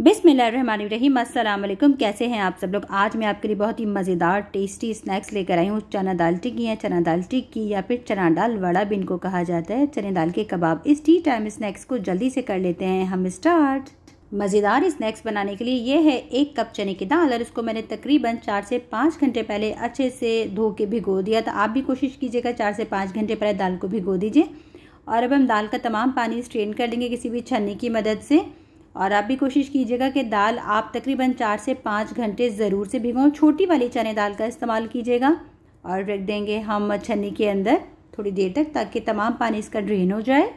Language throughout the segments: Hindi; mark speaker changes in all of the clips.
Speaker 1: बिस्मिल्लाहिर्रहमानिर्रहीम। अस्सलाम वालेकुम। कैसे हैं आप सब लोग। आज मैं आपके लिए बहुत ही मज़ेदार टेस्टी स्नैक्स लेकर आई हूँ। चना दाल टिक्की है, चना दाल टिक्की या फिर चना दाल वड़ा भी इनको कहा जाता है, चने दाल के कबाब। इस टी टाइम स्नैक्स को जल्दी से कर लेते हैं हम स्टार्ट। मज़ेदार स्नैक्स बनाने के लिए ये है 1 कप चने की दाल और इसको मैंने तकरीबन 4 से 5 घंटे पहले अच्छे से धो के भिगो दिया था। आप भी कोशिश कीजिएगा 4 से 5 घंटे पहले दाल को भिगो दीजिए। और अब हम दाल का तमाम पानी स्ट्रेन कर लेंगे किसी भी छन्नी की मदद से। और आप भी कोशिश कीजिएगा कि दाल आप तकरीबन 4 से 5 घंटे ज़रूर से भिगों। छोटी वाली चने दाल का इस्तेमाल कीजिएगा और रख देंगे हम छन्नी के अंदर थोड़ी देर तक, ताकि तमाम पानी इसका ड्रेन हो जाए।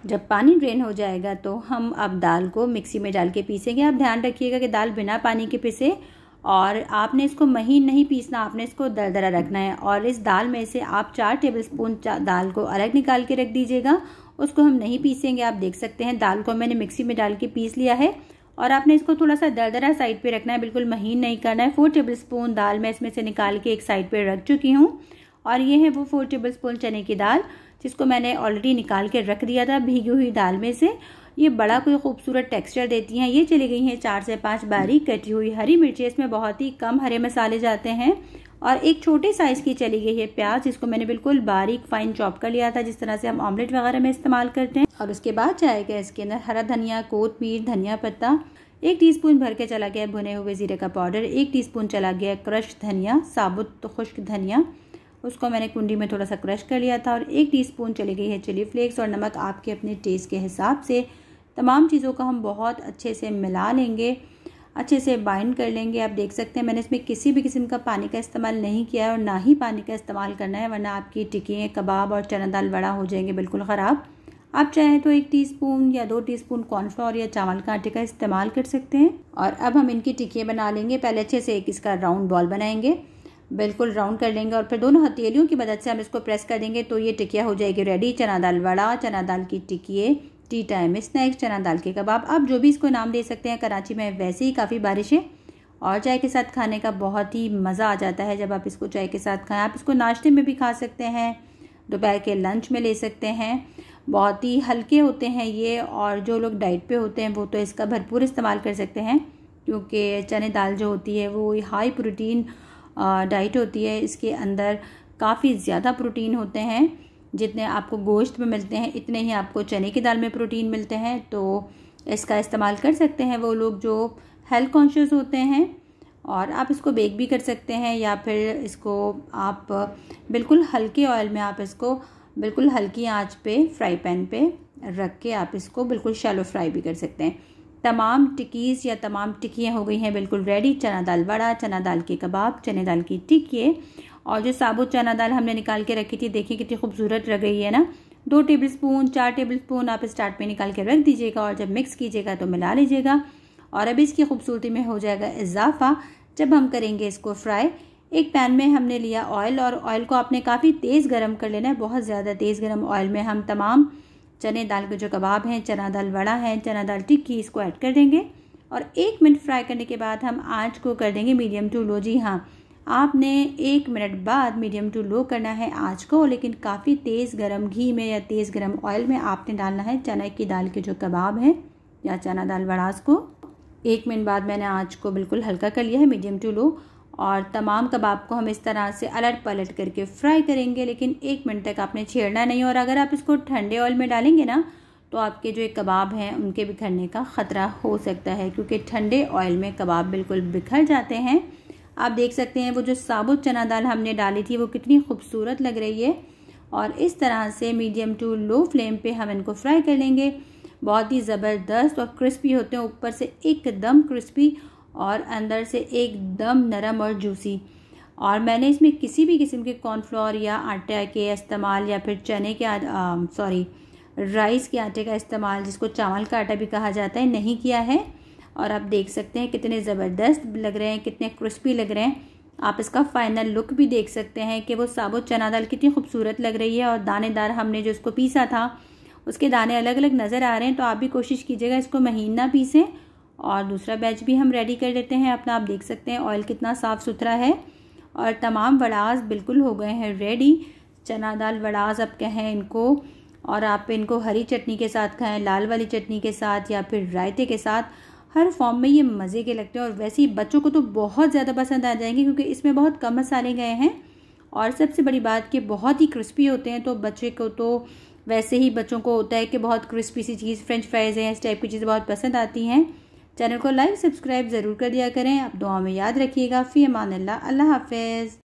Speaker 1: जब पानी ड्रेन हो जाएगा तो हम अब दाल को मिक्सी में डाल के पीसेंगे। आप ध्यान रखिएगा कि दाल बिना पानी के पीसे और आपने इसको महीन नहीं पीसना, आपने इसको दरदरा रखना है। और इस दाल में से आप 4 टेबलस्पून दाल को अलग निकाल के रख दीजिएगा, उसको हम नहीं पीसेंगे। आप देख सकते हैं दाल को मैंने मिक्सी में डाल के पीस लिया है और आपने इसको थोड़ा सा दरदरा साइड पे रखना है, बिल्कुल महीन नहीं करना है। 4 टेबलस्पून दाल मैं इसमें से निकाल के एक साइड पे रख चुकी हूँ और ये है वो 4 टेबलस्पून चने की दाल जिसको मैंने ऑलरेडी निकाल के रख दिया था भीगी हुई दाल में से। ये बड़ा कोई खूबसूरत टेक्सचर देती हैं। ये चली गई हैं 4 से 5 बारीक कटी हुई हरी मिर्ची, इसमें बहुत ही कम हरे मसाले जाते हैं। और एक छोटे साइज़ की चली गई है प्याज, जिसको मैंने बिल्कुल बारीक फाइन चॉप कर लिया था, जिस तरह से हम ऑमलेट वगैरह में इस्तेमाल करते हैं। और उसके बाद जाएगा इसके अंदर हरा धनिया, कोतमीर, धनिया पत्ता। 1 टीस्पून भर के चला गया भुने हुए जीरे का पाउडर। 1 टीस्पून चला गया क्रश धनिया, साबुत खुश्क धनिया, उसको मैंने कुंडी में थोड़ा सा क्रश कर लिया था। और 1 टीस्पून चली गई है चिली फ्लेक्स और नमक आपके अपने टेस्ट के हिसाब से। तमाम चीज़ों को हम बहुत अच्छे से मिला लेंगे, अच्छे से बाइंड कर लेंगे। आप देख सकते हैं मैंने इसमें किसी भी किस्म का पानी का इस्तेमाल नहीं किया है और ना ही पानी का इस्तेमाल करना है, वरना आपकी टिक्की, कबाब और चना दाल वड़ा हो जाएंगे बिल्कुल ख़राब। आप चाहें तो 1 टीस्पून या 2 टीस्पून कॉर्नफ्लोर या चावल का आटे का इस्तेमाल कर सकते हैं। और अब हम इनकी टिक्कियाँ बना लेंगे। पहले अच्छे से एक इसका राउंड बॉल बनाएंगे, बिल्कुल राउंड कर लेंगे और फिर दोनों हथेलियों की मदद से हम इसको प्रेस कर देंगे तो ये टिक्किया हो जाएगी रेडी। चना दाल वड़ा, चना दाल की टिक्की, टी टाइम स्नैक्स, चना दाल के कबाब, आप जो भी इसको नाम दे सकते हैं। कराची में वैसे ही काफ़ी बारिश है और चाय के साथ खाने का बहुत ही मज़ा आ जाता है जब आप इसको चाय के साथ खाएं। आप इसको नाश्ते में भी खा सकते हैं, दोपहर के लंच में ले सकते हैं। बहुत ही हल्के होते हैं ये और जो लोग डाइट पे होते हैं वो तो इसका भरपूर इस्तेमाल कर सकते हैं, क्योंकि चने दाल जो होती है वो हाई प्रोटीन डाइट होती है। इसके अंदर काफ़ी ज़्यादा प्रोटीन होते हैं। जितने आपको गोश्त में मिलते हैं इतने ही आपको चने की दाल में प्रोटीन मिलते हैं। तो इसका इस्तेमाल कर सकते हैं वो लोग जो हेल्थ कॉन्शियस होते हैं। और आप इसको बेक भी कर सकते हैं या फिर इसको आप बिल्कुल हल्के ऑयल में, आप इसको बिल्कुल हल्की आंच पे फ्राई पैन पे रख के आप इसको बिल्कुल शैलो फ्राई भी कर सकते हैं। तमाम टिक्कीज़ या तमाम टिक्कियाँ हो गई हैं बिल्कुल रेडी। चना दाल वड़ा, चना दाल के कबाब, चने दाल की टिक्की और जो साबुत चना दाल हमने निकाल के रखी थी, देखिए कितनी खूबसूरत लग रही है ना। 2 टेबलस्पून, 4 टेबलस्पून आप स्टार्ट में निकाल के रख दीजिएगा और जब मिक्स कीजिएगा तो मिला लीजिएगा। और अब इसकी खूबसूरती में हो जाएगा इजाफा जब हम करेंगे इसको फ्राई। एक पैन में हमने लिया ऑयल और ऑयल को आपने काफ़ी तेज़ गर्म कर लेना है, बहुत ज़्यादा तेज़ गर्म ऑयल में हम तमाम चने दाल के जो कबाब हैं, चना दाल वड़ा है, चना दाल टिक्की, इसको ऐड कर देंगे। और 1 मिनट फ्राई करने के बाद हम आँच को कर देंगे मीडियम टू लो। जी हाँ, आपने 1 मिनट बाद मीडियम टू लो करना है आँच को, लेकिन काफ़ी तेज़ गरम घी में या तेज़ गरम ऑयल में आपने डालना है चने की दाल के जो कबाब हैं या चना दाल वड़ास को। 1 मिनट बाद मैंने आँच को बिल्कुल हल्का कर लिया है मीडियम टू लो और तमाम कबाब को हम इस तरह से अलट पलट करके फ्राई करेंगे, लेकिन 1 मिनट तक आपने छेड़ना नहीं। और अगर आप इसको ठंडे ऑयल में डालेंगे ना तो आपके जो कबाब हैं उनके बिखरने का ख़तरा हो सकता है, क्योंकि ठंडे ऑयल में कबाब बिल्कुल बिखर जाते हैं। आप देख सकते हैं वो जो साबुत चना दाल हमने डाली थी वो कितनी खूबसूरत लग रही है। और इस तरह से मीडियम टू लो फ्लेम पे हम इनको फ्राई कर लेंगे। बहुत ही ज़बरदस्त और क्रिस्पी होते हैं, ऊपर से एकदम क्रिस्पी और अंदर से एकदम नरम और जूसी। और मैंने इसमें किसी भी किस्म के कॉर्नफ्लोर या आटे के इस्तेमाल या फिर राइस के आटे का इस्तेमाल, जिसको चावल का आटा भी कहा जाता है, नहीं किया है। और आप देख सकते हैं कितने ज़बरदस्त लग रहे हैं, कितने क्रिस्पी लग रहे हैं। आप इसका फाइनल लुक भी देख सकते हैं कि वो साबुत चना दाल कितनी खूबसूरत लग रही है और दानेदार हमने जो इसको पीसा था उसके दाने अलग अलग नज़र आ रहे हैं। तो आप भी कोशिश कीजिएगा इसको महीन ना पीसें। और दूसरा बैच भी हम रेडी कर लेते हैं अपना। आप देख सकते हैं ऑयल कितना साफ़ सुथरा है और तमाम वड़ास बिल्कुल हो गए हैं रेडी। चना दाल वड़ास आप कहें इनको, और आप इनको हरी चटनी के साथ खाएं, लाल वाली चटनी के साथ या फिर रायते के साथ। हर फॉर्म में ये मज़े के लगते हैं और वैसे ही बच्चों को तो बहुत ज़्यादा पसंद आ जाएंगे क्योंकि इसमें बहुत कम मसाले गए हैं और सबसे बड़ी बात कि बहुत ही क्रिस्पी होते हैं। तो बच्चे को तो वैसे ही बच्चों को होता है कि बहुत क्रिस्पी सी चीज़, फ्रेंच फ्राइज़ हैं, इस टाइप की चीज़ें बहुत पसंद आती हैं। चैनल को लाइक सब्सक्राइब ज़रूर कर दिया करें। आप दुआ में याद रखिएगा। फ़ी अमान अल्लाह। अल्लाह हाफ़िज़।